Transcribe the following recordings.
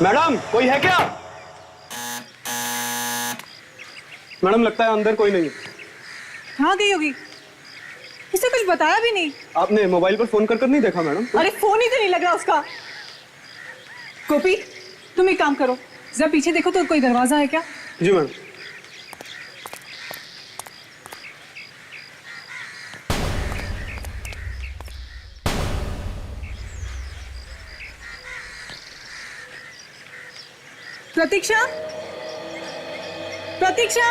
Madam कोई है क्या? मैडम लगता है अंदर कोई नहीं। कहाँ गई होगी? इसे कुछ बताया भी नहीं। आपने मोबाइल पर फोन कर नहीं देखा मैडम? अरे फोन ही तो नहीं लग रहा उसका। गोपी तुम एक काम करो, जरा पीछे देखो तो कोई दरवाजा है क्या? जी मैडम। प्रतीक्षा, प्रतीक्षा,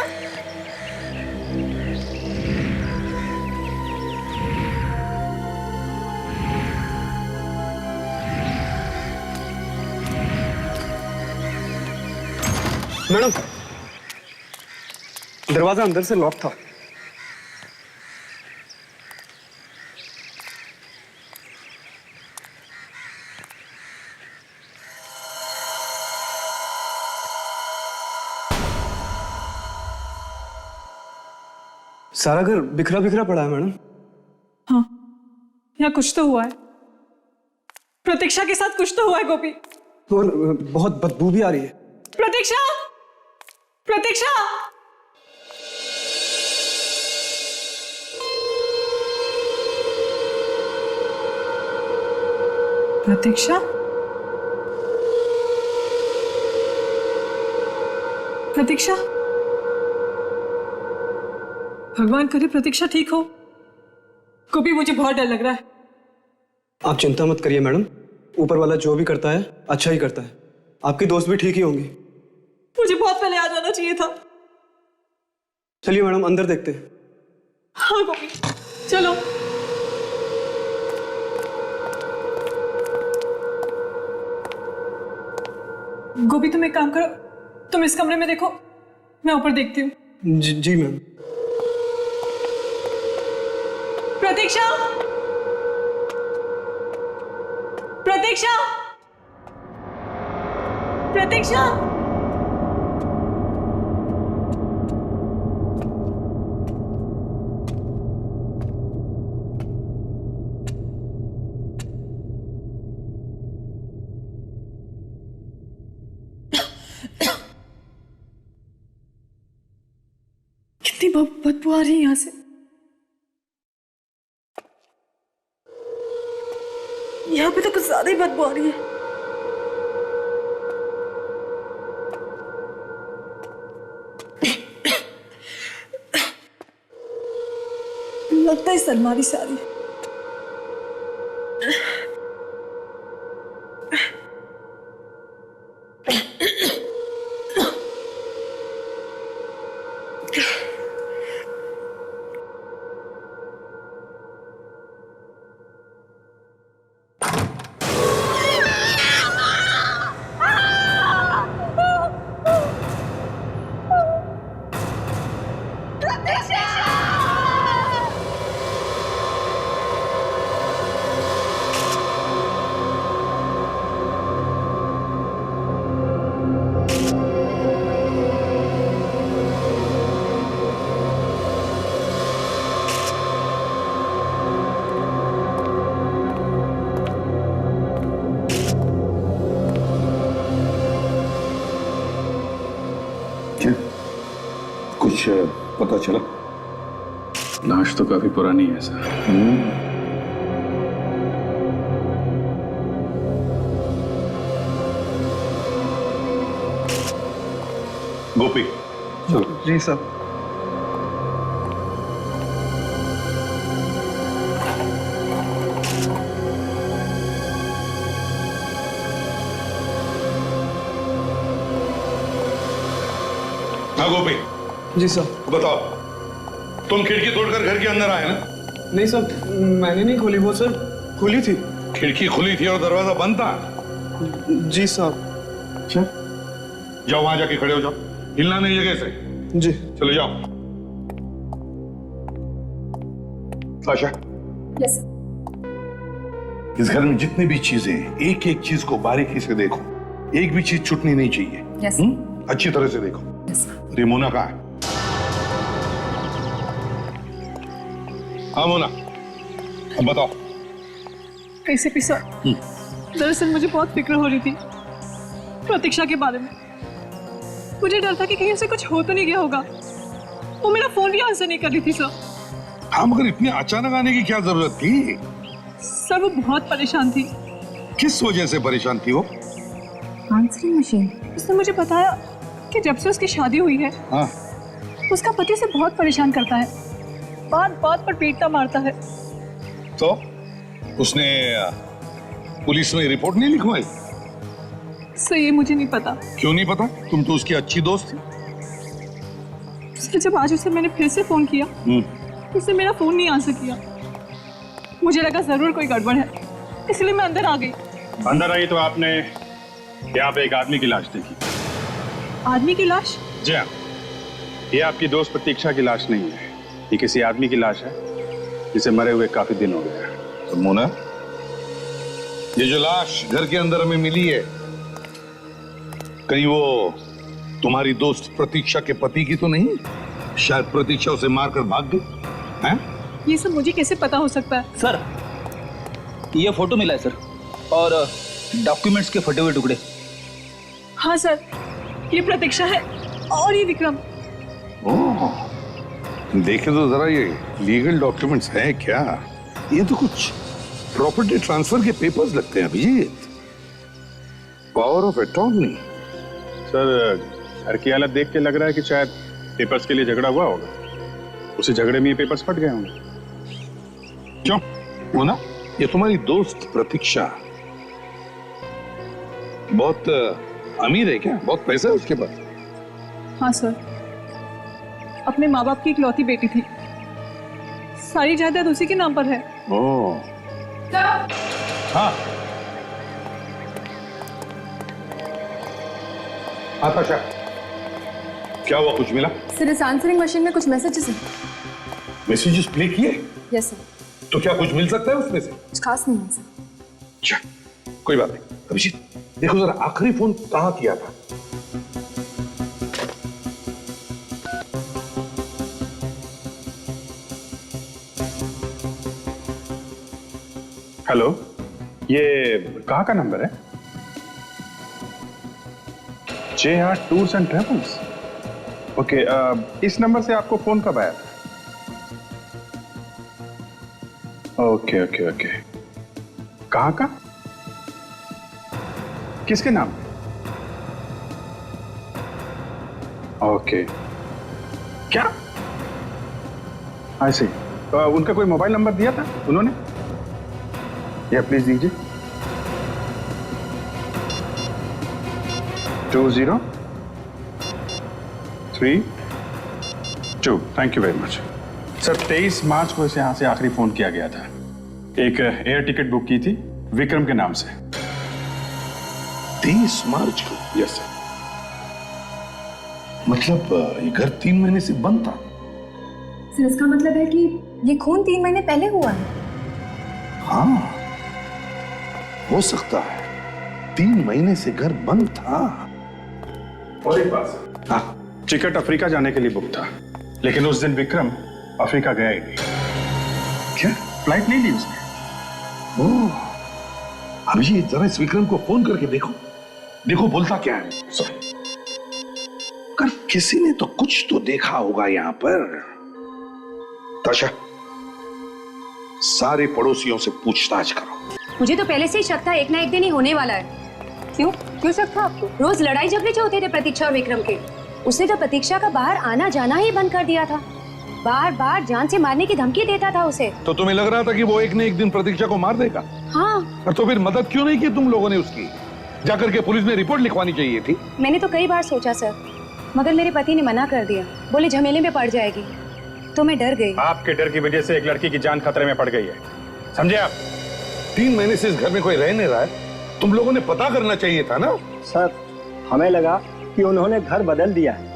मैडम दरवाजा अंदर से लॉक था। सारा घर बिखरा बिखरा पड़ा है मैडम। हाँ यहाँ कुछ तो हुआ है। प्रतीक्षा के साथ कुछ तो हुआ है गोपी। और बहुत बदबू भी आ रही है। प्रतीक्षा, प्रतीक्षा, प्रतीक्षा, प्रतीक्षा, भगवान करे प्रतीक्षा ठीक हो। गोपी मुझे बहुत डर लग रहा है। आप चिंता मत करिए मैडम, ऊपर वाला जो भी करता है अच्छा ही करता है। आपकी दोस्त भी ठीक ही होंगी। मुझे बहुत पहले आ जाना चाहिए था। चलिए मैडम अंदर देखते हैं। हाँ गोपी चलो। गोपी तुम एक काम करो, तुम इस कमरे में देखो, मैं ऊपर देखती हूँ। जी मैम। प्रतीक्षा, प्रतीक्षा, प्रतीक्षा, कितनी बदबू आ रही है यहां से। यहाँ पे तो कुछ ज्यादा ही बदबू आ रही है। लगता है सलमारी से आ रही है। कुछ पता चला? लाश तो काफी पुरानी है सर। गोपी चलो। जी सर। हाँ गोपी जी सर। बताओ, तुम खिड़की तोड़कर घर के अंदर आए ना? नहीं सर, मैंने नहीं खोली, वो सर खुली थी। खिड़की खुली थी और दरवाजा बंद था? जी साहब। अच्छा, जाओ वहां जाके खड़े हो जाओ, हिलना नहीं जगह से। जी। चले जाओ। साशा, यस इस घर में जितनी भी चीजें, एक एक चीज को बारीकी से देखो, एक भी चीज छूटनी नहीं चाहिए। यस अच्छी तरह से देखो। यस। रिमोना कहाँ है? हाँ मोना, अब बताओ। कैसे पिसा? दरअसल मुझे बहुत फिक्र हो रही थी। प्रतीक्षा के बारे में। मुझे डर था कि कहीं उसे कुछ हो तो नहीं गया होगा। वो मेरा फोन भी आंसर नहीं कर रही थी सर। हाँ, मगर इतनी अचानक आने की क्या जरूरत थी? सर वो बहुत परेशान थी। किस वजह से परेशान थी वो? Answering machine. उसने मुझे बताया कि जब से उसकी शादी हुई है, हाँ, उसका पति उसे बहुत परेशान करता है, बात बात पर पीटता मारता है। तो उसने पुलिस में रिपोर्ट नहीं लिखवाई? सर ये मुझे नहीं पता। क्यों नहीं पता? तुम तो उसकी अच्छी दोस्त थी। सर जब आज उसे मैंने फिर से फोन किया, उसने मेरा फोन नहीं आंसर किया। मुझे लगा जरूर कोई गड़बड़ है, इसलिए मैं अंदर आ गई। अंदर आई तो आपने यहाँ पे एक आदमी की लाश देखी। आदमी की लाश? जी हाँ, ये आपकी दोस्त प्रतीक्षा की लाश नहीं है, ये किसी आदमी की लाश है जिसे मरे हुए काफी दिन हो गए हैं। तो मोना, ये जो लाश घर के अंदर हमें मिली है, कहीं वो तुम्हारी दोस्त प्रतीक्षा के पति की तो नहीं? शायद प्रतीक्षा उसे मारकर भाग गई हैं? ये सब मुझे कैसे पता हो सकता है? सर ये फोटो मिला है सर, और डॉक्यूमेंट्स के फटे हुए टुकड़े। हाँ सर, ये प्रतीक्षा है और ये विक्रम। ओह, देखे तो जरा ये लीगल डॉक्यूमेंट्स हैं क्या? ये तो कुछ प्रॉपर्टी ट्रांसफर के पेपर्स लगते हैं Abhijit. Power of attorney. Sir घर की हालत देख के लग रहा है कि शायद पेपर्स के लिए झगड़ा हुआ होगा, उसी झगड़े में ये पेपर्स फट गए होंगे। क्यों मोना, ये तुम्हारी दोस्त प्रतीक्षा बहुत अमीर है क्या? बहुत पैसा है उसके पास? हाँ सर, अपने माँ बाप की इकलौती बेटी थी, सारी जायदाद उसी के नाम पर है। ओह, हाँ आकाशा, क्या हुआ? कुछ मिला? सर इस आंसरिंग मशीन में कुछ मैसेजेस हैं। मैसेजेस प्ले किए? Yes sir. तो क्या कुछ मिल सकता है उसमें से? कुछ खास नहीं है सर। अच्छा, कोई बात नहीं। अभिजीत देखो जरा, आखिरी फोन कहाँ किया था? हेलो, ये कहाँ का नंबर है? JR tours and travels. Okay, इस नंबर से आपको फोन कब आया था? ओके ओके ओके, कहाँ का? किसके नाम? ओके, क्या? आई सी। उनका कोई मोबाइल नंबर दिया था उन्होंने? या प्लीज दीजिए। 2032। Thank you very much sir. 23 मार्च को इसे यहाँ से आखिरी फोन किया गया था। एक एयर टिकट बुक की थी विक्रम के नाम से। 23 मार्च को? Yes sir. मतलब ये घर 3 महीने से बंद था? सर इसका मतलब है कि ये खून 3 महीने पहले हुआ है। हाँ, हो सकता है 3 महीने से घर बंद था। और एक बात सर, हाँ, टिकट अफ्रीका जाने के लिए बुक था, लेकिन उस दिन विक्रम अफ्रीका गया ही नहीं। क्या? फ्लाइट नहीं ली उसने। ओह, अभिजीत जरा इस विक्रम को फोन करके देखो, देखो बोलता क्या है। सर कर किसी ने तो कुछ तो देखा होगा यहाँ पर। ताशा, सारे पड़ोसियों से पूछताछ करो। मुझे तो पहले से ही शक था एक ना एक दिन ही होने वाला है। क्यों क्यों शक था आपको? रोज लड़ाई झगड़े जो होते थे प्रतीक्षा और विक्रम के, उसने तो प्रतीक्षा का बाहर आना जाना ही बंद कर दिया था। बार बार जान से मारने की धमकी देता था उसे। तो तुम्हें लग रहा था कि वो एक न एक दिन प्रतीक्षा को मार देगा? हाँ। और तो फिर मदद क्यों नहीं की तुम लोगों ने उसकी? जाकर के पुलिस में रिपोर्ट लिखवानी चाहिए थी। मैंने तो कई बार सोचा सर, मगर मेरे पति ने मना कर दिया, बोले झमेले में पड़ जाएगी। तो मैं डर गई। आपके डर की वजह से एक लड़की की जान खतरे में पड़ गई है, समझे आप? 3 महीने से इस घर में कोई रह नहीं रहा है, तुम लोगों ने पता करना चाहिए था ना। सर हमें लगा कि उन्होंने घर बदल दिया है।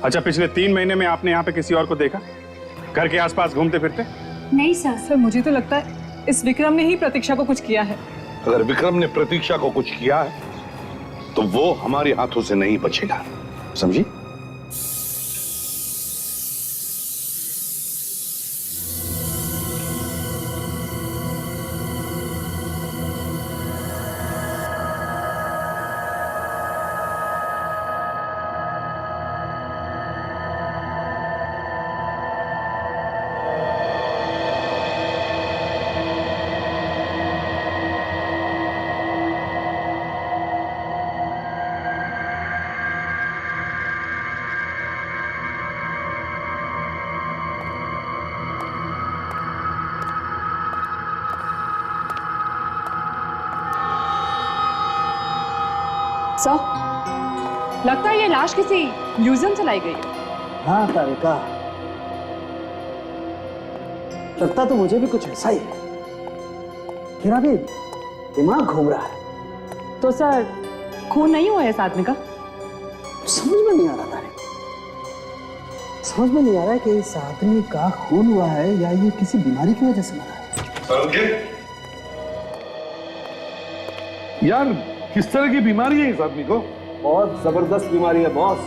अच्छा, पिछले 3 महीने में आपने यहाँ पे किसी और को देखा घर के आसपास घूमते फिरते? नहीं सर। सर मुझे तो लगता है इस विक्रम ने ही प्रतीक्षा को कुछ किया है। अगर विक्रम ने प्रतीक्षा को कुछ किया है तो वो हमारे हाथों से नहीं बचेगा, समझी? सर, लगता है ये लाश किसी म्यूजियम से लाई गई है। हाँ तारिका, लगता तो मुझे भी कुछ ऐसा ही है। मेरा भी दिमाग घूम रहा है। तो सर, खून नहीं हुआ है इस आदमी का? समझ में नहीं आ रहा तारिका, समझ में नहीं आ रहा है कि इस आदमी का खून हुआ है या ये किसी बीमारी की वजह से मरा है। समझे? यार किस तरह की बीमारी है इस आदमी को? बहुत जबरदस्त बीमारी है बॉस,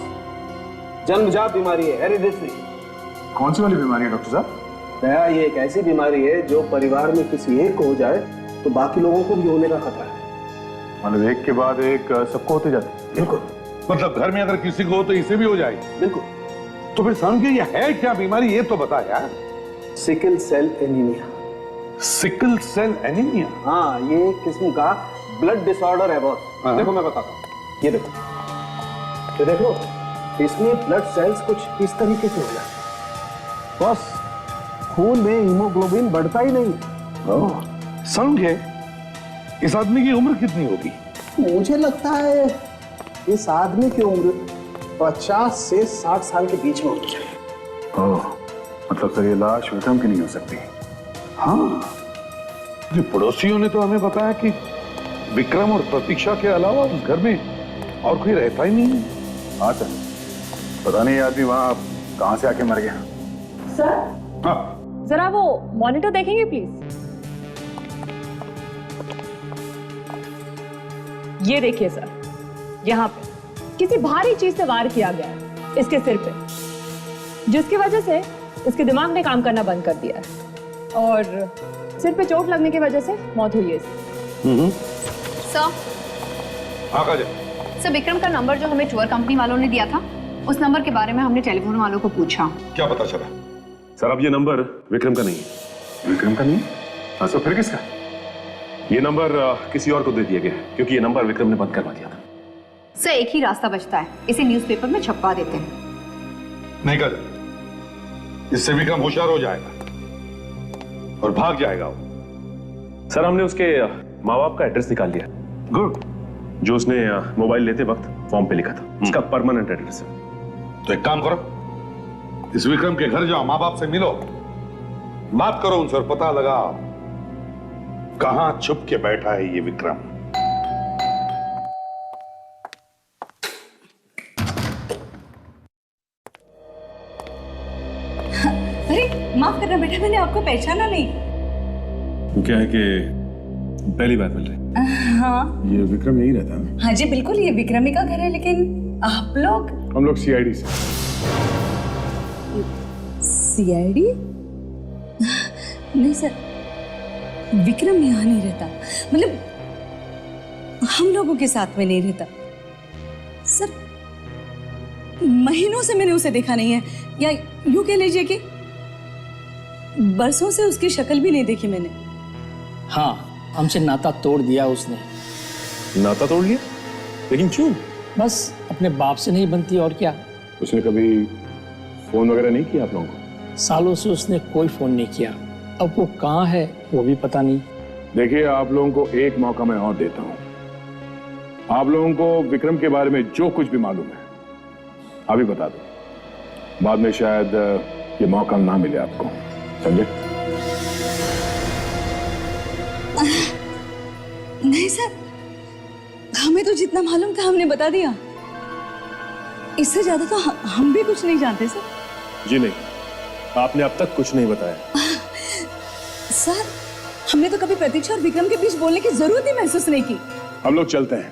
जन्मजात बीमारी है, हेरिडिटरी। कौन सी वाली बीमारी है डॉक्टर साहब? दया, ये एक ऐसी बीमारी है जो परिवार में किसी एक को हो जाए तो बाकी लोगों को भी होने का खतरा है। मतलब एक के बाद एक सबको होते जाते हैं? बिल्कुल। मतलब घर में अगर किसी को हो तो इसे भी हो जाएगी? बिल्कुल। तो फिर समझे ये है क्या बीमारी, ये तो बता यार। Sickle cell anaemia. Sickle cell anaemia? हाँ, ये एक किस्म का ब्लड डिसऑर्डर है बॉस। देखो मैं बताता हूँ, ये देखो, ये देखो, इसमें ब्लड सेल्स कुछ इस तरीके से हो जाते हैं बॉस। खून में हीमोग्लोबिन बढ़ता ही नहीं। समझे? इस आदमी की उम्र कितनी होगी? मुझे लगता है इस आदमी की उम्र 50 से 60 साल के बीच में होनी चाहिए। ओह, मतलब सर ये लाश विक्रम की नहीं हो सकती। हाँ, ये पड़ोसियों ने तो हमें बताया कि विक्रम और प्रतीक्षा के अलावा उस घर में और कोई रहता ही नहीं। हाँ सर, पता नहीं आदमी वहां कहां से आके मर गया। सर, हाँ, जरा वो मॉनिटर देखेंगे प्लीज। ये देखिए सर, यहाँ पे किसी भारी चीज से वार किया गया है इसके सिर पे, जिसकी वजह से इसके दिमाग ने काम करना बंद कर दिया है और सिर पे चोट लगने की वजह से मौत हुई है इसकी। सर, हाँ काजल। सर, विक्रम का नंबर जो हमें टूर कंपनी वालों ने दिया था, उस नंबर के बारे में हमने टेलीफोन वालों को पूछा। क्या पता चला? सर अब ये नंबर विक्रम का नहीं है। विक्रम का नहीं? हाँ सर, फिर किसका? ये नंबर किसी और को दे दिया गया है, क्योंकि ये नंबर विक्रम ने बंद करवा दिया था। सर, एक ही रास्ता बचता है, इसे न्यूज़पेपर में छपवा देते हैं। नहीं काजल, इससे विक्रम होशियार हो जाएगा और भाग जाएगा वो। सर हमने उसके माँ बाप का एड्रेस निकाल लिया। गुड। जो उसने मोबाइल लेते वक्त फॉर्म पे लिखा था, उसका परमानेंट एड्रेस है। तो एक काम करो, इस विक्रम के घर जाओ, माँ बाप से मिलो, बात करो उनसे और पता लगाओ कहां छुप के बैठा है ये विक्रम। अरे माफ करना बेटा, मैंने आपको पहचाना नहीं। वो क्या है कि पहली बार मिल रहे। हाँ ये विक्रम यही रहता है? हाँ जी बिल्कुल, ये विक्रमी का घर है, लेकिन आप लोग? हम लोग सीआईडी से। सीआईडी? नहीं सर, विक्रम यहाँ नहीं रहता, मतलब हम लोगों के साथ में नहीं रहता सर। महीनों से मैंने उसे देखा नहीं है, या यूं कह लीजिए कि बरसों से उसकी शक्ल भी नहीं देखी मैंने। हाँ, हमसे नाता तोड़ दिया उसने। नाता तोड़ लिया? लेकिन क्यों? बस अपने बाप से नहीं बनती और क्या। उसने कभी फोन वगैरह नहीं किया आप लोगों को? सालों से उसने कोई फोन नहीं किया। अब वो कहाँ है वो भी पता नहीं। देखिए, आप लोगों को एक मौका मैं और देता हूं। आप लोगों को विक्रम के बारे में जो कुछ भी मालूम है अभी बता दो, बाद में शायद ये मौका ना मिले आपको, समझे? नहीं सर, हमें तो जितना मालूम था हमने बता दिया, इससे ज्यादा तो हम भी कुछ नहीं जानते सर। जी नहीं, आपने अब तक कुछ नहीं बताया। सर, हमने तो कभी प्रतीक्षा और विक्रम के बीच बोलने की जरूरत ही महसूस नहीं की। हम लोग चलते हैं।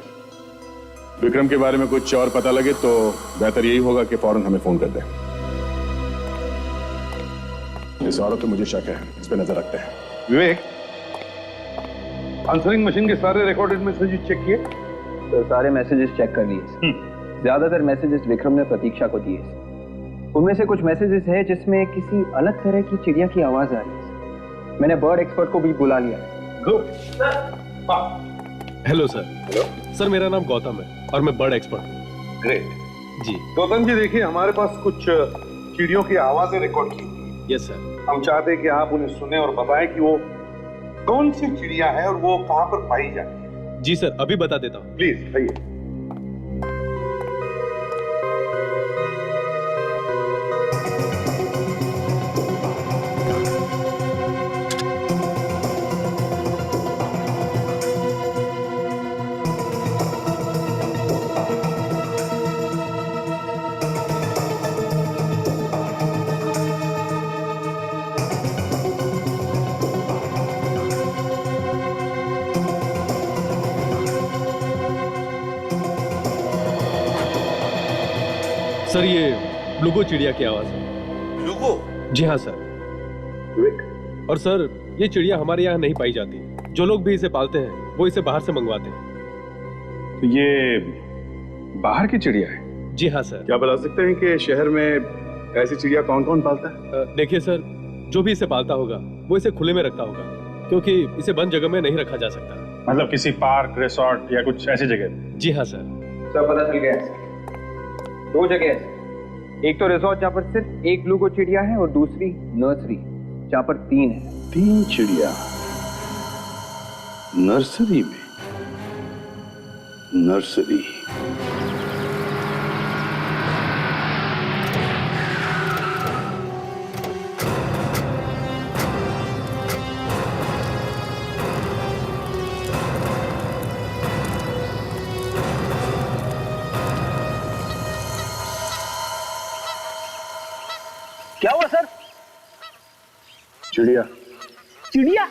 विक्रम के बारे में कुछ और पता लगे तो बेहतर यही होगा कि फौरन हमें फोन कर दें। इस औरत पे मुझे शक है, इस पे नजर रखते हैं। विवेक, आंसरिंग मशीन के सारे रिकॉर्डेड मैसेजेस चेक किए? तो सारे मैसेजेस चेक कर लिए। ज्यादातर मैसेजेस विक्रम ने प्रतीक्षा को दिए। उनमें से कुछ मैसेजेस हैं जिसमें किसी अलग तरह की चिड़िया की आवाज आ रही है। मैंने बर्ड एक्सपर्ट को भी बुला लिया। Good. Hello sir. Hello sir, मेरा नाम गौतम है और मैं बर्ड एक्सपर्ट हूँ। ग्रेट जी गौतम जी, देखिए हमारे पास कुछ चिड़ियों की आवाजें रिकॉर्ड की। Yes sir. हम चाहते हैं कि आप उन्हें सुने और बताएं कि वो कौन सी चिड़िया है और वो कहां पर पाई जाती है। जी सर, अभी बता देता हूँ। प्लीज कहिए। सर ये ब्लूगो चिड़िया की आवाज है। ब्लूगो? जी हाँ सर। और सर ये चिड़िया हमारे यहाँ नहीं पाई जाती। जो लोग भी इसे पालते हैं वो इसे बाहर से मंगवाते हैं। तो ये बाहर की चिड़िया है? जी हाँ सर। क्या बता सकते हैं कि शहर में ऐसी चिड़िया कौन कौन पालता है? देखिए सर, जो भी इसे पालता होगा वो इसे खुले में रखता होगा, क्योंकि इसे बंद जगह में नहीं रखा जा सकता। मतलब किसी पार्क, रिसोर्ट या कुछ ऐसी जगह? जी हाँ सर। सब पता चल गया है। 2 जगह है, एक तो रिसोर्ट जहाँ पर सिर्फ एक ब्लूगो चिड़िया है और दूसरी नर्सरी जहाँ पर 3 है। 3 चिड़िया नर्सरी में? नर्सरी क्या हुआ सर? चिड़िया। चिड़िया?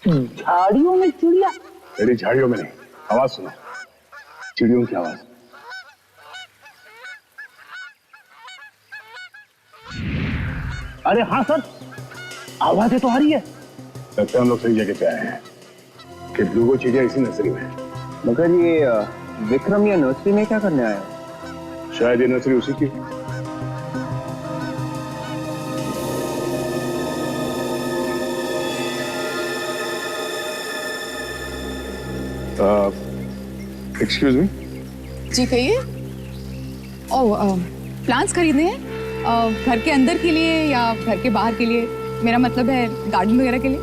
झाड़ियों में चिड़िया? मेरी झाड़ियों में नहीं, आवाज सुनो, चिड़ियों की आवाज। अरे हाँ सर, आवाजें तो आ रही है। लगता है हम लोग सही जगह पे आए हैं कि ब्लूगो चिड़िया इसी नर्सरी में है। मगर ये विक्रम या नर्सरी में क्या करने आया? शायद ये नर्सरी उसी की। Excuse me. जी कहिए। ओह, प्लांट्स खरीदने हैं? घर के अंदर के लिए या घर के बाहर के लिए? मेरा मतलब है गार्डन वगैरह के लिए।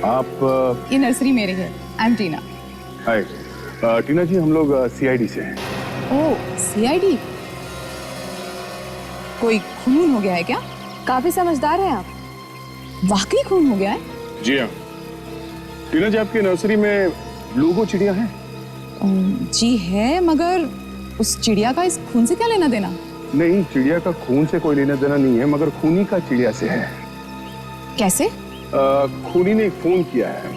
आप? ये नर्सरी मेरी है। आई एम टीना। हाय टीना जी, हम लोग CID से हैं। ओह, CID? कोई खून हो गया है क्या? काफी समझदार हैं आप। वाकई खून हो गया है? जी हाँ। टीना जी, आपकी नर्सरी में ब्लूगो चिड़िया है? जी है, मगर उस चिड़िया का इस खून से क्या लेना देना? नहीं, चिड़िया का खून से कोई लेना देना नहीं है, मगर खूनी का चिड़िया से है। कैसे? खूनी ने एक फोन किया है।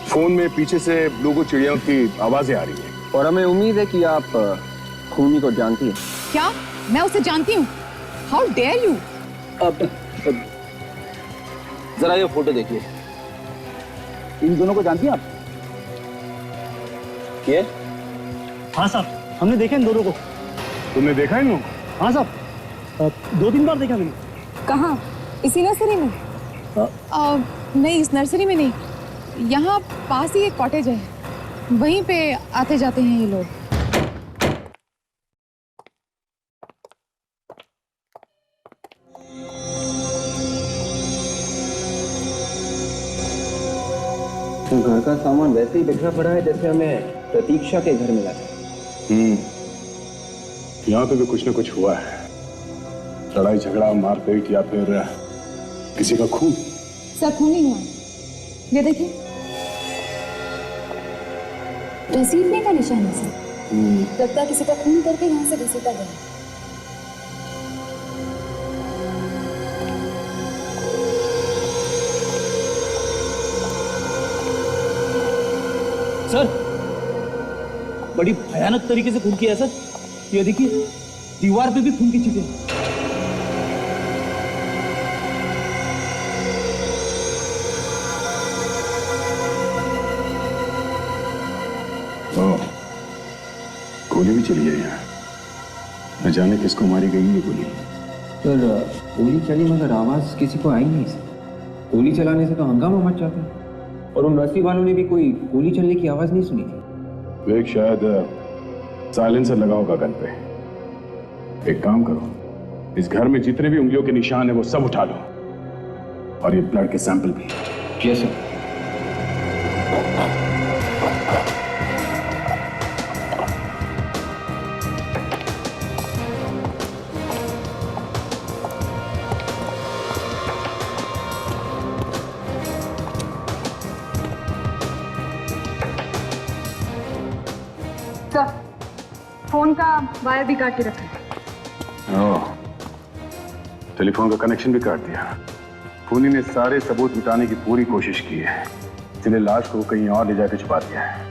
फोन में पीछे से ब्लूगो चिड़ियों की आवाजें आ रही हैं। और हमें उम्मीद है कि आप खूनी को जानती हैं। क्या मैं उसे जानती हूँ? How dare you! अब जरा ये फोटो देखिए। इन दोनों को जानती हैं आप? ये? हाँ साहब, हमने देखा इन दोनों को। तुमने देखा इन लोगों? हाँ साहब, 2-3 बार देखा मैंने। कहाँ? इसी नर्सरी में? नहीं, इस नर्सरी में नहीं। यहाँ पास ही एक कॉटेज है, वहीं पे आते जाते हैं ये लोग। घर का सामान वैसे ही बिखरा पड़ा है जैसे हमें प्रतीक्षा के घर मिला था। यहाँ पे भी कुछ न कुछ हुआ है। लड़ाई झगड़ा, मारपीट या फिर किसी का खून। सब खून ही हुआ। ये देखिए, घसीटने का निशान है सर। लगता है किसी का खून करके यहाँ से घसीटा गया। सर, बड़ी भयानक तरीके से खून किया है सर। ये देखिए, दीवार पे भी खून की छींटे। गोली भी चली है यहाँ। न जाने किसको मारी गई ये गोली। सर, गोली चली मगर आवाज किसी को आई नहीं सर। गोली चलाने से तो हंगामा मच जाता है। और उन नर्सरी वालों ने भी कोई गोली चलने की आवाज नहीं सुनी थी। एक शायद साइलेंसर लगा होगा गन पे। एक काम करो, इस घर में जितने भी उंगलियों के निशान है वो सब उठा लो, और ये ब्लड के सैंपल भी। Yes sir. फोन का वायर भी काट के रखा। टेलीफोन का कनेक्शन भी काट दिया। खूनी ने सारे सबूत मिटाने की पूरी कोशिश की है, इसलिए लाश को कहीं और ले जाकर छुपा दिया है।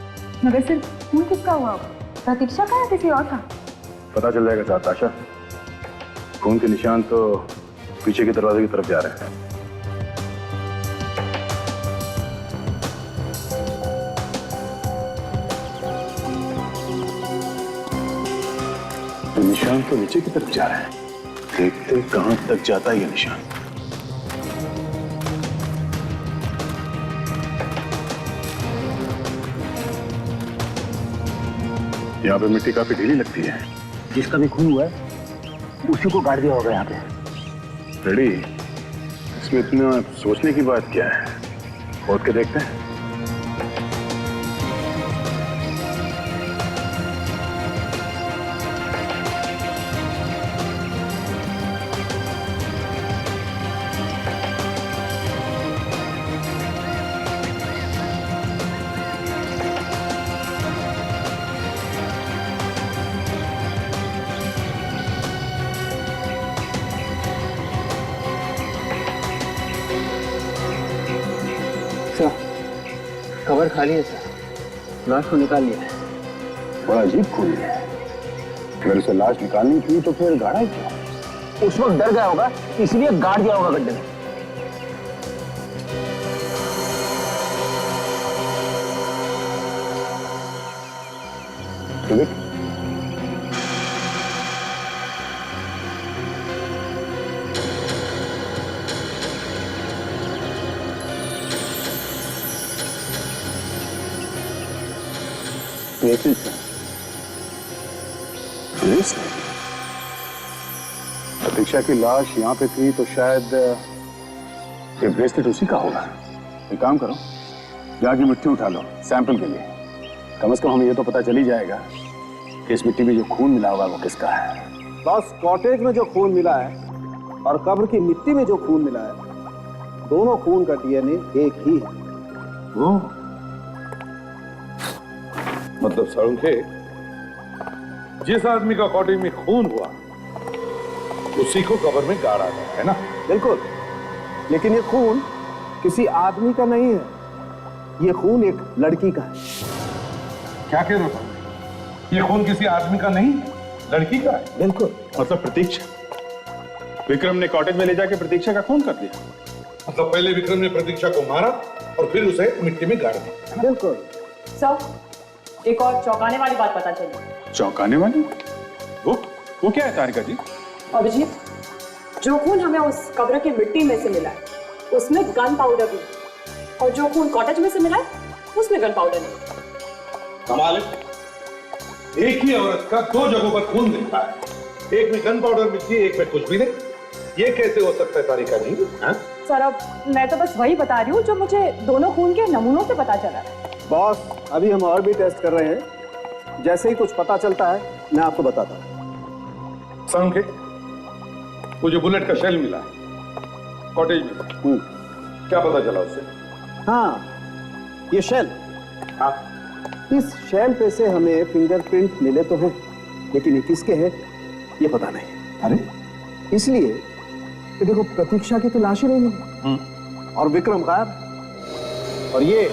मगर सिर्फ खून किसका हुआ? प्रतीक्षा का या किसी और का? पता चल जाएगा साहब। आशा, खून के निशान तो पीछे के दरवाजे की तरफ जा रहे हैं। तो निशान तो नीचे की तरफ जा रहा है। देखते कहां तक जाता है ये निशान। यहाँ पे मिट्टी काफी ढीली लगती है। जिसका भी खून हुआ है उसी को गाड़ दिया होगा यहाँ पे। रेडी, इसमें इतना सोचने की बात क्या है? खोद के देखते हैं। कवर खाली है सर, लाश को निकाल लिया है। बड़ा अजीब खून है। अगर उसे लाश निकालनी थी तो फिर गाड़ा ही क्यों? उस वक्त डर गया होगा इसलिए गाड़ दिया होगा गड्ढे में। प्रतीक्षा की लाश यहाँ पे थी तो शायद ये ब्रेसलेट उसी का होगा। एक काम करो, जाके मिट्टी उठा लो सैंपल के लिए। कम से कम हमें ये तो पता चल ही जाएगा कि इस मिट्टी में जो खून मिला होगा वो किसका है। बस कॉटेज में जो खून मिला है और कब्र की मिट्टी में जो खून मिला है, दोनों खून का डीएनए एक ही है। वो मतलब सड़ुंखे, जिस आदमी का कॉटेज में खून हुआ उसी को कब्र में गाड़ा गया है ना? बिल्कुल, लेकिन ये खून किसी आदमी का नहीं है, ये खून एक लड़की का है। क्या कह रहे हो? ये खून किसी आदमी का नहीं, लड़की का है? बिल्कुल। मतलब प्रतीक्षा, विक्रम ने कॉटेज में ले जाके प्रतीक्षा का खून कर दिया। मतलब पहले विक्रम ने प्रतीक्षा को मारा और फिर उसे मिट्टी में गाड़ दिया। बिल्कुल। सर, एक और चौंकाने वाली बात पता चली। चौंकाने वाली? वो क्या है तारिका जी? अभिजीत, जो खून हमें उस कब्र की मिट्टी में से मिला है उसमें गन पाउडर भी, और जो खून कॉटेज में से मिला है उसमें गन पाउडर नहीं। कमाल है, एक ही औरत का दो जगहों पर खून दिखता है, एक में गन पाउडर मिलती है, एक में कुछ भी नहीं। ये कैसे हो सकता है तारिका जी? सर, अब मैं तो बस वही बता रही हूँ जो मुझे दोनों खून के नमूनों से पता चला है। बॉस, अभी हम और भी टेस्ट कर रहे हैं, जैसे ही कुछ पता चलता है मैं आपको बताता हूँ। सड़ुंखे, वो जो बुलेट का शेल मिला है कॉटेज में, क्या पता चला उससे? हाँ, ये शेल। हाँ, इस शेल पे से हमें फिंगरप्रिंट मिले तो हैं, लेकिन ये किसके हैं ये पता नहीं। अरे इसलिए कि देखो, प्रतीक्षा की तो लाश ही नहीं मिली और विक्रम गायब। और ये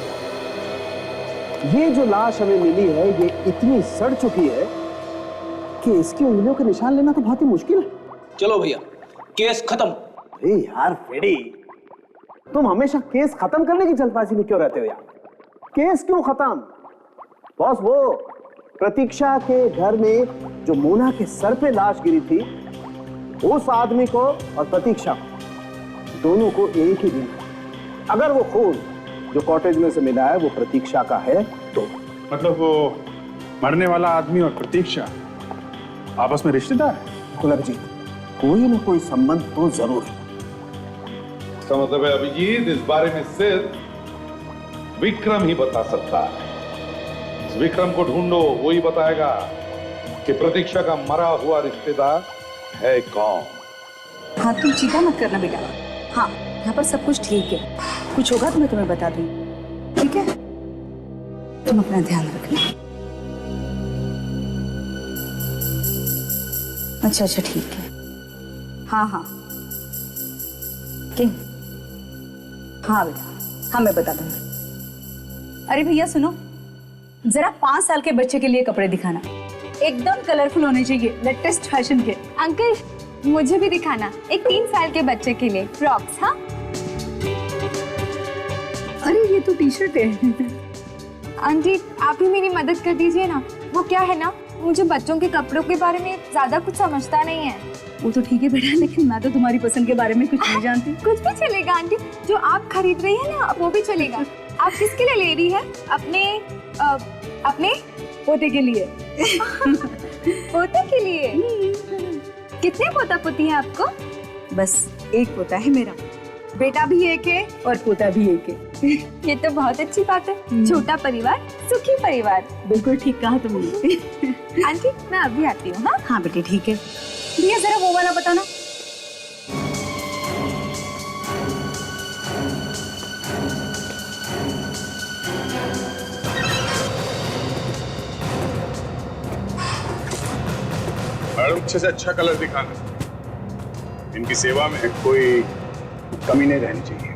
जो लाश हमें मिली है ये इतनी सड़ चुकी है कि इसकी उंगलियों के निशान लेना तो बहुत ही मुश्किल है। चलो भैया, केस खत्म। अरे यार फ्रेडी, तुम हमेशा केस खत्म करने की जल्दबाजी में क्यों रहते हो यार? केस क्यों खत्म? बॉस, वो प्रतीक्षा के घर में जो मोना के सर पे लाश गिरी थी, उस आदमी को और प्रतीक्षा को, दोनों को एक ही दिन, अगर वो खून जो कॉटेज में से मिला है वो प्रतीक्षा का है तो। मतलब वो मरने वाला आदमी और प्रतीक्षा आपस में रिश्तेदार है? अभिजीत, कोई ना कोई संबंध तो जरूर है। इसका मतलब है अभिजीत, इस बारे में सिर्फ विक्रम ही बता सकता है। इस विक्रम को ढूंढो, वो ही बताएगा कि प्रतीक्षा का मरा हुआ रिश्तेदार है कौन। हाँ, तुम चिंता मत करना बेटा। हाँ, यहाँ पर सब कुछ ठीक है, कुछ होगा तो मैं तुम्हें बता दूँ, ठीक है? तुम अपना ध्यान रखना। अच्छा, ठीक है। हाँ, किंग, हाँ बेटा, हाँ मैं बता दूंगी। अरे भैया सुनो, जरा 5 साल के बच्चे के लिए कपड़े दिखाना। एकदम कलरफुल होने चाहिए, लेटेस्ट फैशन के। अंकल मुझे भी दिखाना, एक 3 साल के बच्चे के लिए फ्रॉक्स। हाँ अरे ये तो टी शर्ट है। आंटी आप ही मेरी मदद कर दीजिए ना। वो क्या है ना, मुझे बच्चों के कपड़ों के बारे में ज्यादा कुछ समझता नहीं है। वो तो ठीक है बेटा, लेकिन मैं तो तुम्हारी पसंद के बारे में कुछ नहीं जानती। कुछ भी चलेगा आंटी, जो आप खरीद रही है ना वो भी चलेगा। आप किसके लिए ले रही है? अपने पोते के लिए। पोते के लिए? कितने पोता पोती हैं आपको? बस एक पोता है मेरा, बेटा भी एक है और पोता भी एक है। ये तो बहुत अच्छी बात है। छोटा परिवार सुखी परिवार। बिल्कुल ठीक कहा तुमने। आंटी मैं अभी आती हूँ। हाँ हाँ बेटे ठीक है। भैया जरा वो वाला बताना। मैडम अच्छे से अच्छा कलर दिखाना, इनकी सेवा में कोई कमी नहीं रहनी चाहिए।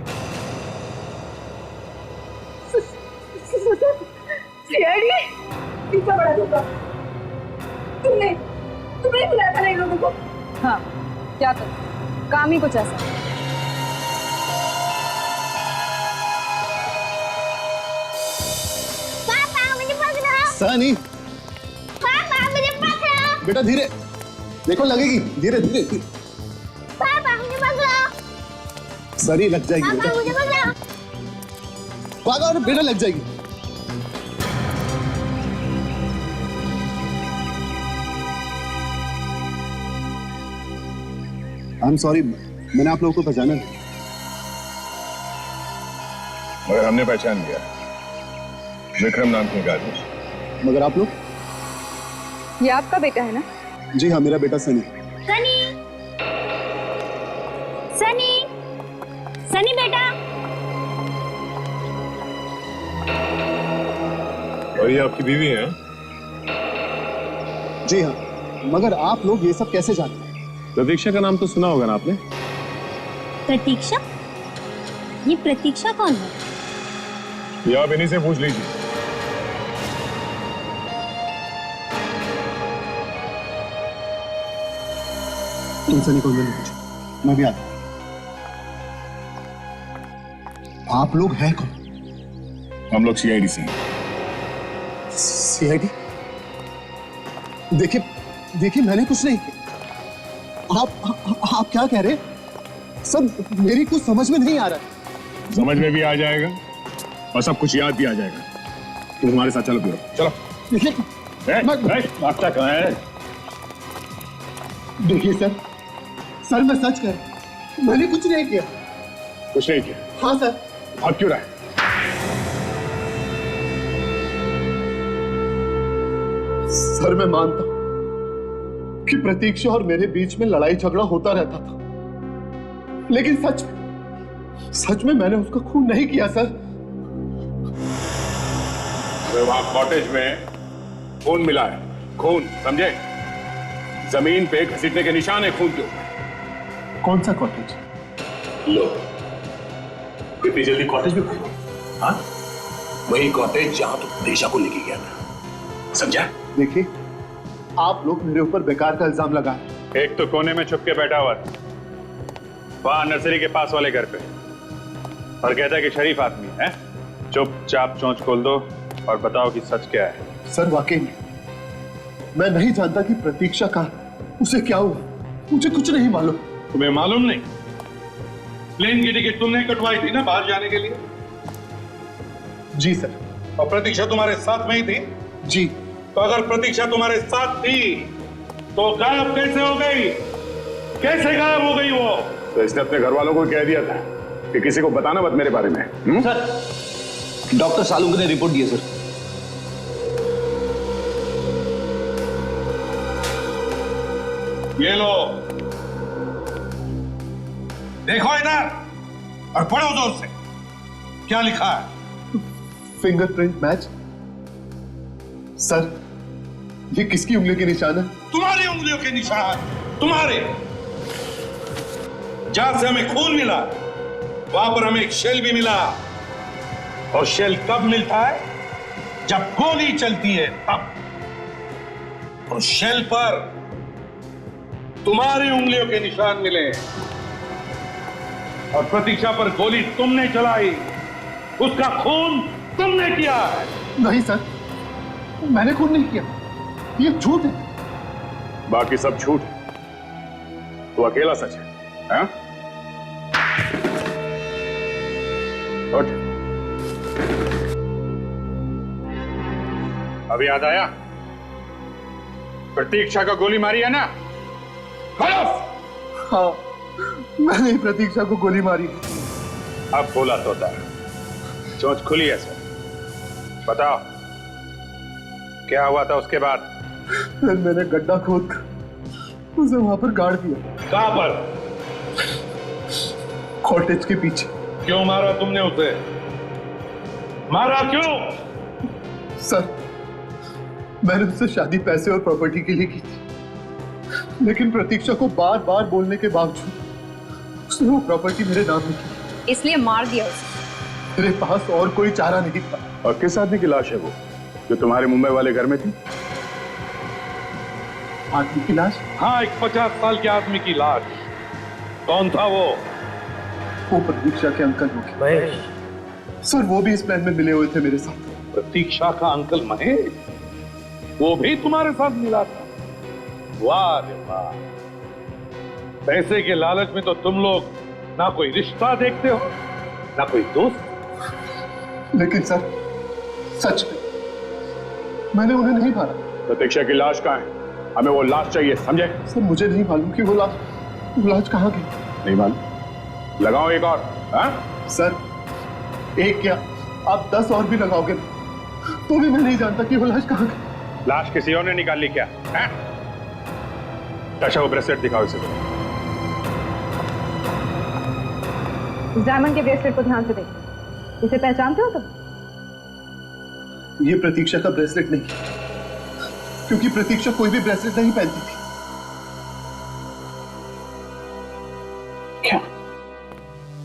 तुमने बुलाया था इन लोगों को? हाँ क्या करूं, काम ही कुछ ऐसा। पापा मुझे पकड़ो। सनी पापा मुझे पकड़ो। बेटा धीरे, देखो लगेगी, धीरे धीरे। पापा मुझे पकड़ो। सनी लग जाएगी पापा बेटा। मुझे पकड़ो। पागल और बेटा लग जाएगी। आई एम सॉरी, मैंने आप लोगों को पहचाना नहीं। मगर हमने पहचान लिया, विक्रम नाम के आदमी। मगर आप लोग? ये आपका बेटा है ना? जी हाँ, मेरा बेटा सनी। सनी सनी सनी बेटा। और ये आपकी बीवी है? जी हाँ, मगर आप लोग ये सब कैसे जानते हैं? प्रतीक्षा का नाम तो सुना होगा ना आपने? प्रतीक्षा? ये प्रतीक्षा कौन है? ये आप इन्हीं से पूछ लीजिए। तुम सनी को मैंने पूछा, मैं भी आता हूं। आप लोग हैं कौन? हम लोग सीआईडी से हैं। सीआईडी? देखिए देखिए, मैंने कुछ नहीं किया। आप क्या कह रहे हैं? सब मेरी कुछ समझ में नहीं आ रहा। समझ में भी आ जाएगा और सब कुछ याद भी आ जाएगा। तुम हमारे साथ चलो, चलो। देखिए आपका कहाँ है? देखिए सर मैं सच कह रहा हूं, मैंने कुछ नहीं किया। कुछ नहीं किया? हाँ सर। भाग क्यों रहा है? सर मैं मानता हूं कि प्रतीक्षा और मेरे बीच में लड़ाई झगड़ा होता रहता था, लेकिन सच में मैंने उसका खून नहीं किया सर। वहां कॉटेज में खून मिला है, खून, समझे? जमीन पे घसीटने के निशान है खून के ऊपर। कौन सा कॉटेज? लो, इतनी जल्दी कॉटेज में घूमो? हाँ, वही कॉटेज जहां तुम प्रतीक्षा को लेके गया था, समझा? देखिए आप लोग मेरे ऊपर बेकार का इल्जाम लगा रहे हैं। एक तो कोने में छुप के बैठा हुआ था वहां नर्सरी के पास वाले घर पे, और कहता है कि शरीफ आदमी है। चुपचाप चोंच खोल दो और बताओ कि सच क्या है। सर वाकई में मैं नहीं जानता कि प्रतीक्षा का उसे क्या हुआ, मुझे कुछ नहीं मालूम। तुम्हें मालूम नहीं? प्लेन की टिकट तुमने कटवाई थी ना बाहर जाने के लिए? जी सर। और प्रतीक्षा तुम्हारे साथ में ही थी? जी। तो अगर प्रतीक्षा तुम्हारे साथ थी तो गायब कैसे हो गई? कैसे गायब हो गई वो? तो इसने अपने घर वालों को कह दिया था कि किसी को बताना मत मेरे बारे में। सर डॉक्टर सालुंके ने रिपोर्ट दी है सर। ये लो, देखो इधर और पढ़ो जोर से। क्या लिखा है? Fingerprint match. सर ये किसकी उंगली के निशान है? तुम्हारी उंगलियों के निशान, तुम्हारे। जहां से हमें खून मिला वहां पर हमें एक शेल भी मिला, और शेल कब मिलता है? जब गोली चलती है तब। और शेल पर तुम्हारी उंगलियों के निशान मिले और प्रतीक्षा पर गोली तुमने चलाई, उसका खून तुमने किया है। नहीं सर, मैंने खून नहीं किया, ये झूठ है। बाकी सब झूठ है, तो अकेला सच है, हाँ? उठ। अभी याद आया, प्रतीक्षा को गोली मारी है ना? हाँ, मैंने प्रतीक्षा को गोली मारी। अब बोला तोता, चोंच खुली है सर, बताओ क्या हुआ था उसके बाद? फिर मैंने गड्ढा खोद कर उसे वहां पर गाड़ दिया। कहां पर? कॉटेज के पीछे। क्यों मारा तुमने उसे? मारा क्यों? सर, मैंने उससे शादी पैसे और प्रॉपर्टी के लिए की थी, लेकिन प्रतीक्षा को बार बार बोलने के बावजूद उसने वो प्रॉपर्टी मेरे नाम में की, इसलिए मार दिया उसे। मेरे पास और कोई चारा नहीं था। और किस आदमी की लाश है वो जो तुम्हारे मुंबई वाले घर में थी? आदमी की लाश? हाँ, एक 50 साल के आदमी की लाश। कौन था वो? वो प्रतीक्षा के अंकल होंगे। महेश। सर, वो भी इस प्लान में मिले हुए थे मेरे साथ। प्रतीक्षा का अंकल महेश, वो भी तुम्हारे साथ मिला था? वाह रे वाह, पैसे के लालच में तो तुम लोग ना कोई रिश्ता देखते हो ना कोई दोस्त। लेकिन सर, सच में मैंने उन्हें नहीं मारा। प्रतीक्षा की लाश कहाँ है? हमें वो लाश चाहिए, समझे? सर, मुझे नहीं मालूम कि वो लाश कहाँ गई। नहीं मालूम? लगाओ एक और। हाँ? सर, एक क्या आप 10 और भी लगाओगे तो भी मैं नहीं जानता कि वो लाश कहाँ गई। लाश किसी और ने निकाल ली क्या? अच्छा, वो ब्रेसलेट दिखाओ इसे। इस डायमंड के ब्रेसलेट को ध्यान से देखो, इसे पहचानते हो तुम? ये प्रतीक्षा का ब्रेसलेट नहीं, क्योंकि प्रतीक्षा कोई भी ब्रेसलेट नहीं पहनती थी। क्या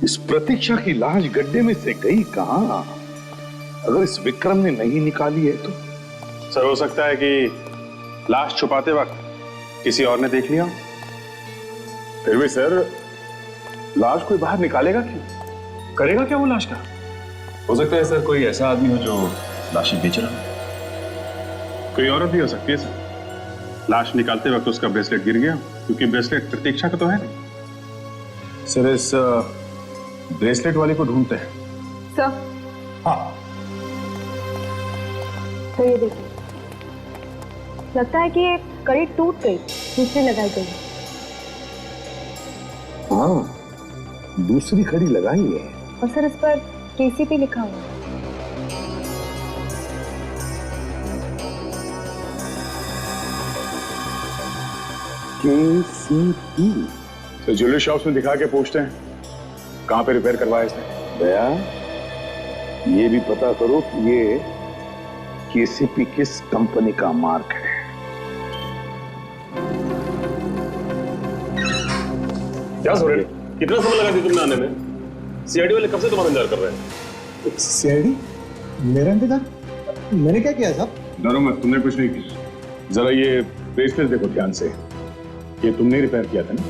इस प्रतीक्षा की लाश गड्ढे में से गई कहां? अगर इस विक्रम ने नहीं निकाली है तो? सर, हो सकता है कि लाश छुपाते वक्त किसी और ने देख लिया। फिर भी सर, लाश कोई बाहर निकालेगा क्यों? करेगा क्या वो लाश का? हो सकता है सर, कोई ऐसा आदमी हो जो लाशें बेच रहा हो। कोई औरत भी हो सकती है सर। लाश निकालते वक्त उसका ब्रेसलेट गिर गया, क्योंकि ब्रेसलेट प्रतीक्षा का तो है नहीं। सर, इस ब्रेसलेट वाले को ढूंढते हैं। सर, हाँ, तो ये देखिए, लगता है कि ये कड़ी टूट गई, दूसरी लगाई गई। हाँ, दूसरी कड़ी लगाई है। और सर, इस पर केसीपी लिखा हुआ है। केसीपी? तो ज्वेलरी शॉप्स में दिखा के पूछते हैं कहां पे रिपेयर करवाया इसने। दया, ये भी पता करो कि ये केसीपी किस कंपनी का मार्क है। क्या सोरेन, कितना समय लगा दी तुमने आने में? सीआईडी वाले कब से तुम्हारा इंतजार कर रहे हैं? सीआईडी? मेरा इंतजार? मैंने क्या किया साहब? डरो मत, तुमने कुछ नहीं किया। जरा ये ब्रेसलेट देखो ध्यान से, ये तुमने रिपेयर किया था ना?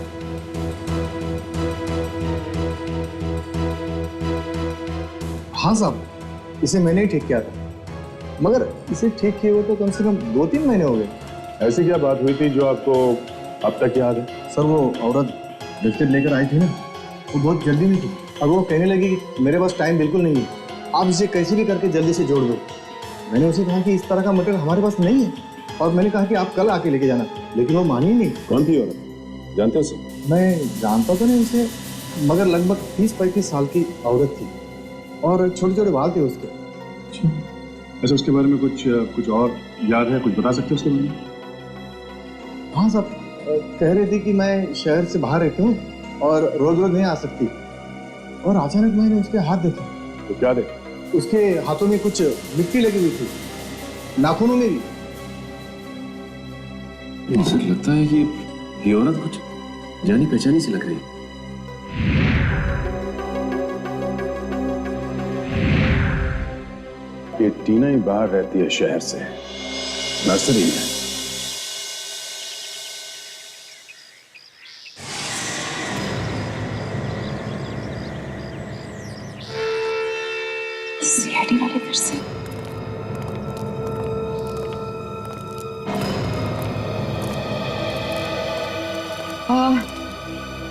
हाँ साहब, इसे मैंने ही ठीक किया था, मगर इसे ठीक किए हुए तो कम से कम 2-3 महीने हो गए। ऐसी क्या बात हुई थी जो आपको अब तक याद है? सर, वो औरत ब्रेसलेट लेकर आई थी ना, वो बहुत जल्दी में थी। अब वो कहने लगी कि मेरे पास टाइम बिल्कुल नहीं है, आप इसे कैसे भी करके जल्दी से जोड़ दो। मैंने उसे कहा कि इस तरह का मटेरियल हमारे पास नहीं है, और मैंने कहा कि आप कल आके लेके जाना, लेकिन वो मानी नहीं। कौन थी औरत, जानते हो सर? मैं जानता तो नहीं उसे, मगर लगभग 30-35 साल की औरत थी और छोटे छोटे बाल थे उसके। अच्छा, उसके बारे में कुछ और याद है? कुछ बता सकते हो उसके बारे में? हाँ साहब, कह रही थी कि मैं शहर से बाहर रहती हूँ और रोज रोज नहीं आ सकती, और अचानक मैंने उसके हाथ देखे। तो क्या देखा? उसके हाथों में कुछ मिट्टी लगी हुई थी, नाखूनों में भी। मुझे लगता है कि ये औरत कुछ जानी पहचानी सी लग रही है। ये टीना ही बाहर रहती है शहर से, नर्सरी में।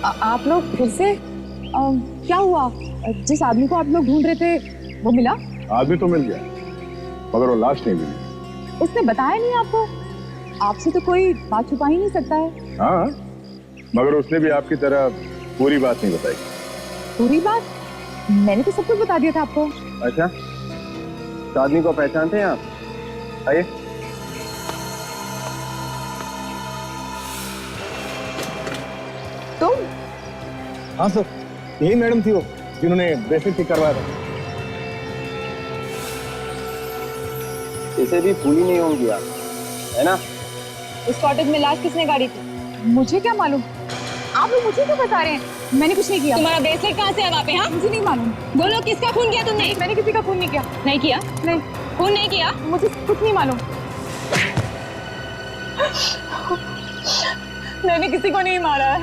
आप लोग फिर से क्या हुआ? जिस आदमी को आप लोग ढूंढ रहे थे वो मिला? आदमी तो मिल गया, मगर वो लाश नहीं मिली। उसने बताया नहीं आपको? आपसे तो कोई बात छुपा ही नहीं सकता है। हाँ, मगर उसने भी आपकी तरह पूरी बात नहीं बताई। पूरी बात? मैंने तो सब कुछ बता दिया था आपको। अच्छा, तो आदमी को पहचानते हैं आप? आइए। तुम? हाँ सर, यही मैडम थी वो जिन्होंने ब्रेसलेट ठीक करवाया था। इसे भी भूली नहीं होंगी आप, है ना? उस कॉटेज में लाश किसने गाड़ी थी? मुझे क्या मालूम? आप लोग मुझे क्यों बता रहे हैं? मैंने कुछ नहीं किया। तुम्हारा ब्रेसलेट कहाँ से है वहाँ पे? हाँ, मुझे नहीं मालूम। बोलो किसका खून किया तुमने? मैंने किसी का खून नहीं किया। नहीं किया? नहीं, खून नहीं किया? मुझे कुछ नहीं मालूम। मैंने किसी को नहीं मारा है।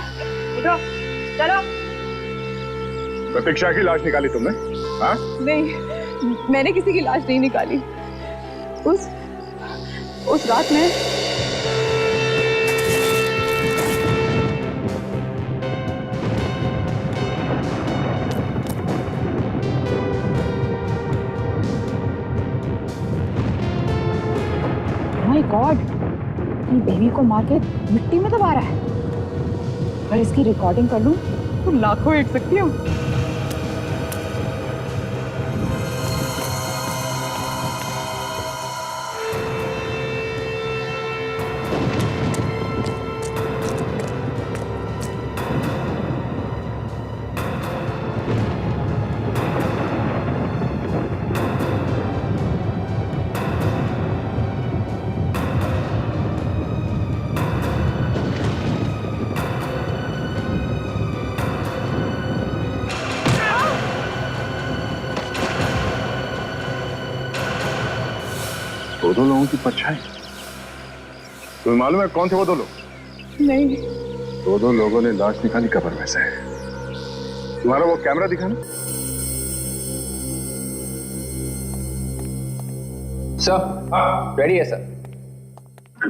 उठो, चलो। प्रतीक्षा की लाश निकाली तुमने? हाँ? नहीं, मैंने किसी की लाश नहीं निकाली। उस रात में माय गॉड, अपनी बेबी को मार के मिट्टी में दबा रहा है। अगर इसकी रिकॉर्डिंग कर लूं तो लाखों हिट सकती हूँ। दो लोगों की परछाई। तुम्हें मालूम है कौन थे वो दो लोग? नहीं। दो लोगों ने लाश निकाली कब्र में से। तुम्हारा वो कैमरा दिखाना। सर, रेडी है सर।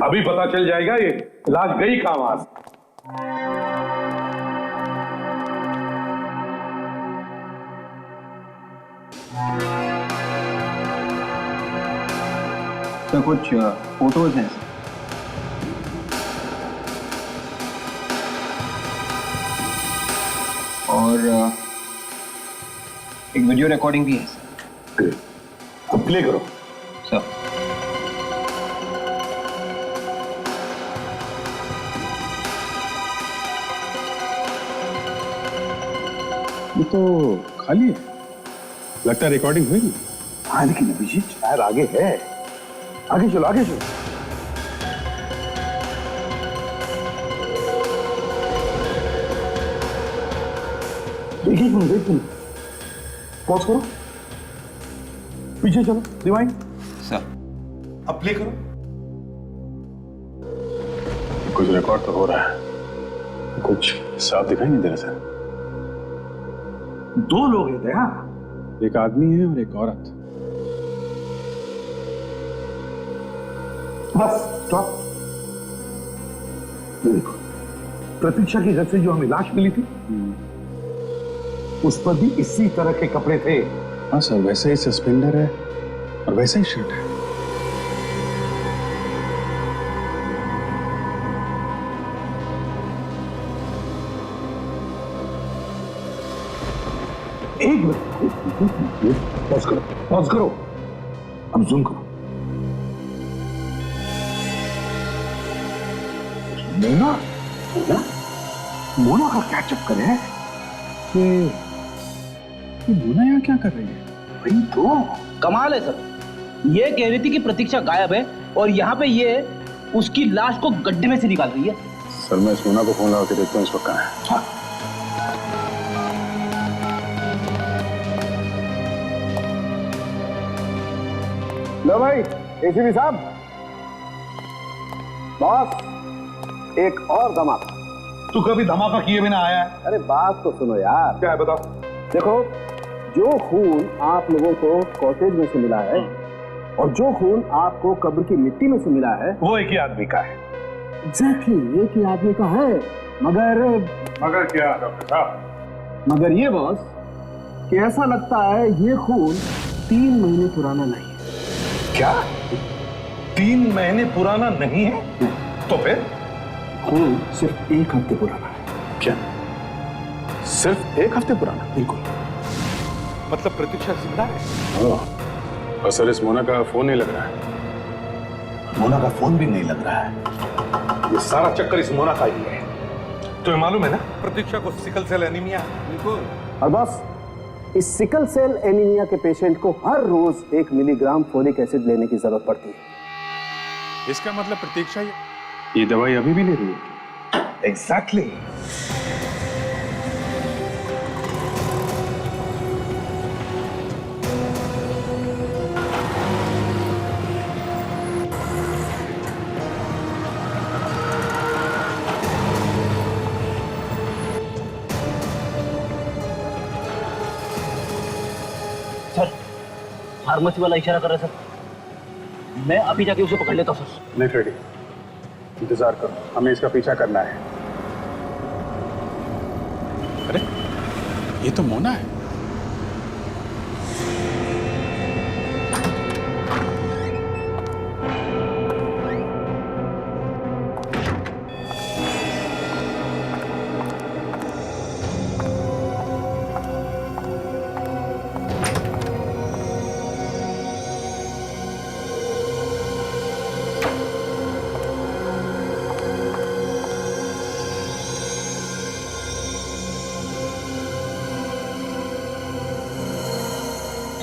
अभी पता चल जाएगा ये लाश गई कहां वहां से। तो कुछ फोटोज हैं और एक वीडियो रिकॉर्डिंग भी है। अब प्ले करो सर। ये तो खाली है, लगता है रिकॉर्डिंग हुई नहीं। हाँ लेकिन अभिजीत शायद आगे है। आगे चलो, आगे चलो। देखिए, पॉज करो, पीछे चलो, रिवाइंड। सर, अब प्ले करो। कुछ रिकॉर्ड तो हो रहा है, कुछ साफ दिखाई नहीं दे रहा सर। दो लोग हैं दया, एक आदमी है और एक औरत। Bus stop. देखो, प्रतीक्षा के घर से जो हमें लाश मिली थी उस पर भी इसी तरह के कपड़े थे। हाँ सर, वैसे ही सस्पेंडर है और वैसा ही शर्ट है। एक मिनट, पॉज करो, पॉज करो, अब जूम करो। मोना, मोना, मोना का क्या चक्कर है? ये मोना यहाँ क्या कर रही है? वही तो कमाल है सर। ये कह रही थी कि प्रतीक्षा गायब है और यहाँ पे ये उसकी लाश को गड्ढे में से निकाल रही है। सर, मैं इस मोना को फोन लगा के देखता हूँ इस वक्त कहाँ है। हाँ। लो भाई, एसीपी साहब, बॉस, एक और धमाका। तू कभी धमाका किए बिना आया है? अरे बात तो सुनो यार। क्या है बताओ? देखो, जो खून आप लोगों को कॉटेज में से मिला है और जो खून आपको कब्र की मिट्टी में से मिला है वो एक ही आदमी का है। एग्जैक्टली एक ही आदमी का है, मगर क्या डॉक्टर साहब? मगर ये बॉस कि ऐसा लगता है ये खून 3 महीने पुराना नहीं है। क्या 3 महीने पुराना नहीं है? तो फिर खून सिर्फ 1 हफ्ते पुराना है। क्या सिर्फ 1 हफ्ते पुराना? बिल्कुल। मतलब प्रतीक्षा जिंदा है? और सर इस मोना का फोन नहीं लग रहा है। मोना का फोन भी नहीं लग रहा है। ये सारा चक्कर इस मोना का ही है। तुम्हें मालूम है ना प्रतीक्षा को सिकल सेल एनीमिया? बिल्कुल। और बस इस सिकल सेल एनीमिया के पेशेंट को हर रोज 1 मिलीग्राम फोलिक एसिड लेने की जरूरत पड़ती है। इसका मतलब प्रतीक्षा ये दवाई अभी भी ले रही है? एग्जैक्टली। फार्मेसी वाला इशारा कर रहा है सर। मैं अभी जाके उसे पकड़ लेता हूँ सर। नहीं फ्रेडी, इंतजार करो, हमें इसका पीछा करना है। अरे ये तो मोना है।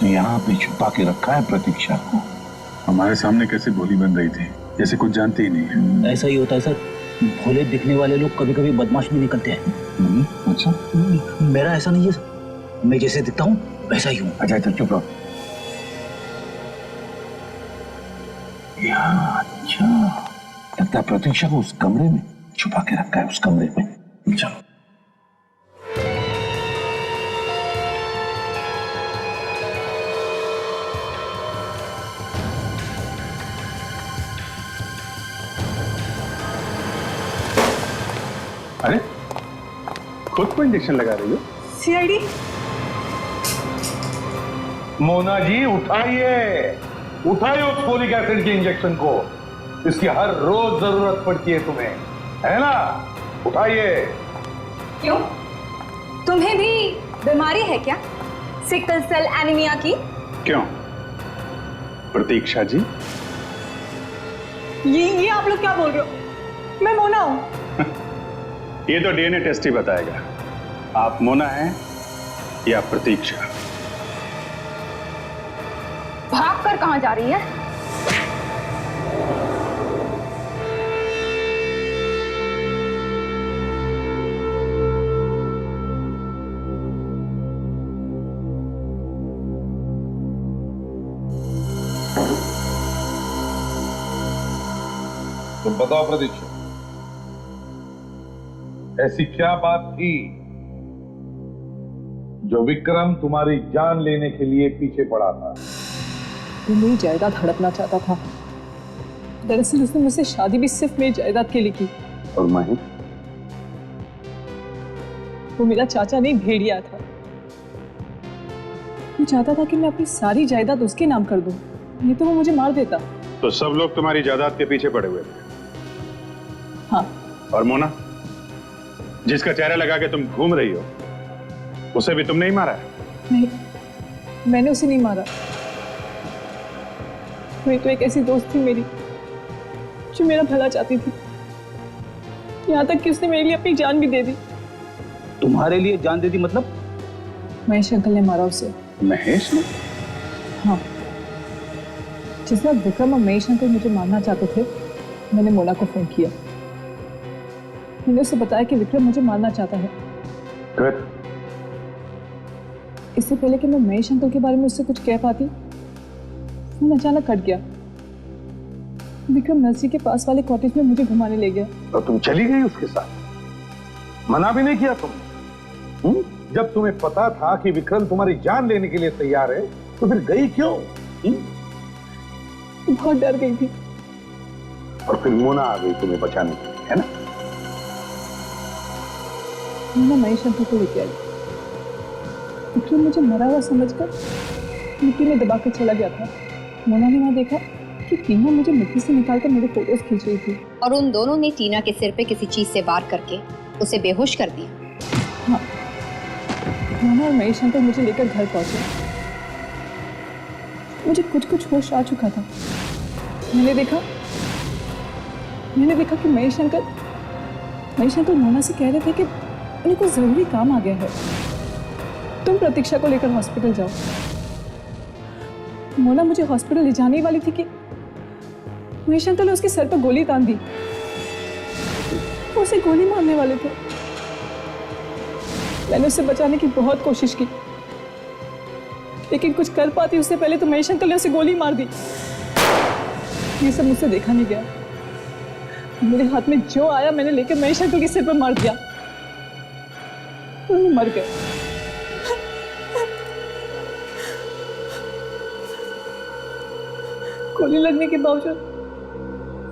तो यहाँ पे छुपा के रखा है प्रतीक्षा को। हमारे सामने कैसे गोली बन रही थी, जैसे कुछ जानते ही नहीं है। ऐसा ही होता है सर, भोले दिखने वाले लोग कभी कभी बदमाश भी निकलते हैं। अच्छा, मेरा ऐसा नहीं है सर, मैं जैसे दिखता हूँ वैसा ही हूँ। अच्छा चुप रहो। अच्छा, लगता है प्रतीक्षा को उस कमरे में छुपा के रखा है, उस कमरे में। चलो अरे खुद को इंजेक्शन लगा रही हो? सीआईडी। मोना जी उठाइए, उठाइए उस फोलिक एसिड के इंजेक्शन को। इसकी हर रोज जरूरत पड़ती है तुम्हें, है ना? उठाइए। क्यों, तुम्हें भी बीमारी है क्या, सिकल सेल एनीमिया की? क्यों प्रतीक्षा जी? ये आप लोग क्या बोल रहे हो? मैं मोना हूं। ये तो डीएनए टेस्ट ही बताएगा आप मोना हैं या प्रतीक्षा। भाग कर कहां जा रही है? तुम बताओ प्रतीक्षा, ऐसी क्या बात थी जो विक्रम तुम्हारी जान लेने के लिए पीछे पड़ा था? वो मेरी जायदाद हड़पना चाहता था। दरअसल उसने मुझसे शादी भी सिर्फ मेरी जायदाद के लिए की। और माही? वो मेरा चाचा नहीं, भेड़िया था। वो चाहता था कि मैं अपनी सारी जायदाद उसके नाम कर दूं, नहीं तो वो मुझे मार देता। तो सब लोग तुम्हारी जायदाद के पीछे पड़े हुए थे? हाँ। और मोना जिसका चेहरा लगा के तुम घूम रही हो, उसे भी तुमने ही मारा है? नहीं, मैंने उसे नहीं मारा। वो तो एक ऐसी दोस्त थी मेरी जो मेरा भला चाहती थी, यहाँ तक कि उसने मेरे लिए अपनी जान भी दे दी। तुम्हारे लिए जान दे दी मतलब? महेश अंकल ने मारा उसे। महेश ने? हाँ, जिस वक्त विक्रम और महेश अंकल मुझे मारना चाहते थे, मैंने मोना को फोन किया। मैंने उसे बताया कि विक्रम मुझे मारना चाहता है। फिर? इससे पहले कि मैं महेश अंकल के बारे में उससे कुछ कह पाती, फोन अचानक कट गया। विक्रम नर्सरी के पास वाले कॉटेज में मुझे घुमाने ले गया। तो तुम चली गई उसके साथ? मना भी नहीं किया तुम? जब तुम्हें पता था कि विक्रम तुम्हारी जान लेने के लिए तैयार है, तो फिर गई क्यों? बहुत डर गई थी। और फिर मोना आ गई तुम्हें बचाने के लिए, है ना? मैं महेश अंकल को लेके आई। विक्रम मुझे मरा हुआ समझकर मिट्टी में दबाकर चला गया था। मोना ने वहां देखा कि टीना मुझे मिट्टी से निकालकर मेरे फोटोज खींच रही थी। और उन दोनों ने टीना के सिर पे किसी चीज से वार करके उसे बेहोश कर दिया। हाँ, मोना और महेश अंकल मुझे लेकर घर पहुंचे। मुझे कुछ होश आ चुका था। मैंने देखा कि महेश अंकल मोना से कह रहे थे कि उन्हें कुछ जरूरी काम आ गया है, तुम प्रतीक्षा को लेकर हॉस्पिटल जाओ। मोना मुझे हॉस्पिटल ले जाने वाली थी कि महेश अंकल ने उसके सर पर गोली तान दी। वो उसे गोली मारने वाले थे। मैंने उसे बचाने की बहुत कोशिश की, लेकिन कुछ कर पाती उससे पहले तो महेश अंकल ने उसे गोली मार दी। ये सब मुझसे देखा नहीं गया। मेरे हाथ में जो आया मैंने लेकर महेश अंकल के सिर पर मार दिया। वो मर गए। गोली लगने के बावजूद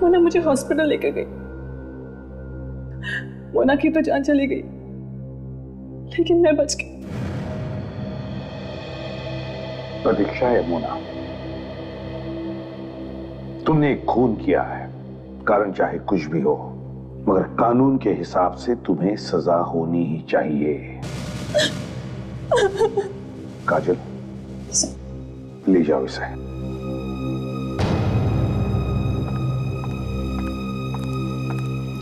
मोना मुझे हॉस्पिटल लेकर गई। मोना की तो जान चली गई, लेकिन मैं बच गई। प्रतीक्षा है मोना, तुमने एक खून किया है, कारण चाहे कुछ भी हो, मगर कानून के हिसाब से तुम्हें सजा होनी ही चाहिए। काजल, ले जाओ इसे।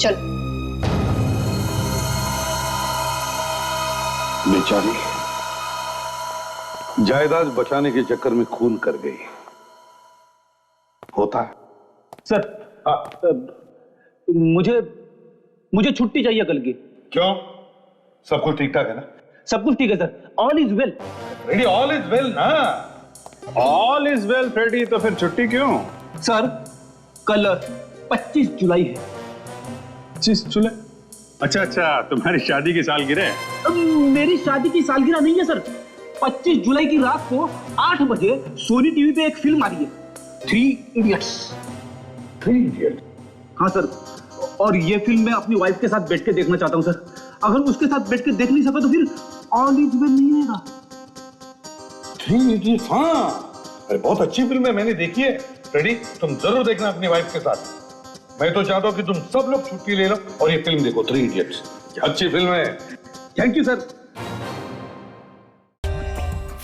चल। बेचारी जायदाद बचाने के चक्कर में खून कर गई। होता है सर। मुझे छुट्टी चाहिए कल की। क्यों? सब कुछ ठीक ठाक है ना? सब कुछ ठीक है sir. All is well. Ready, all is well ना? ऑल इज वेल फ्रेडी, तो फिर छुट्टी क्यों? सर कल 25 जुलाई है। 25 जुलाई? अच्छा, तुम्हारी शादी की सालगिरह? मेरी शादी की सालगिरह नहीं है सर। 25 जुलाई की रात को 8 बजे सोनी टीवी पे एक फिल्म आ रही है, 3 इडियट्स। 3 इडियट्स? हाँ सर, और ये फिल्म मैं अपनी वाइफ के साथ बैठ के देखना चाहता हूँ सर। अगर उसके साथ बैठ के देख नहीं सका तो फिर ऑल इज वेल नहीं रहेगा। 3 इडियट्स? हाँ, अरे बहुत अच्छी फिल्म है, मैंने देखी है। रेडी, तुम जरूर देखना अपनी वाइफ के साथ। मैं तो चाहता हूं कि तुम सब लोग छुट्टी ले लो और ये फिल्म देखो, 3 इडियट्स। अच्छी फिल्म है। Thank you sir.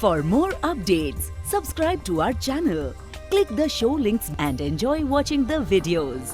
For more updates, subscribe to our channel, click the show links and enjoy watching the videos.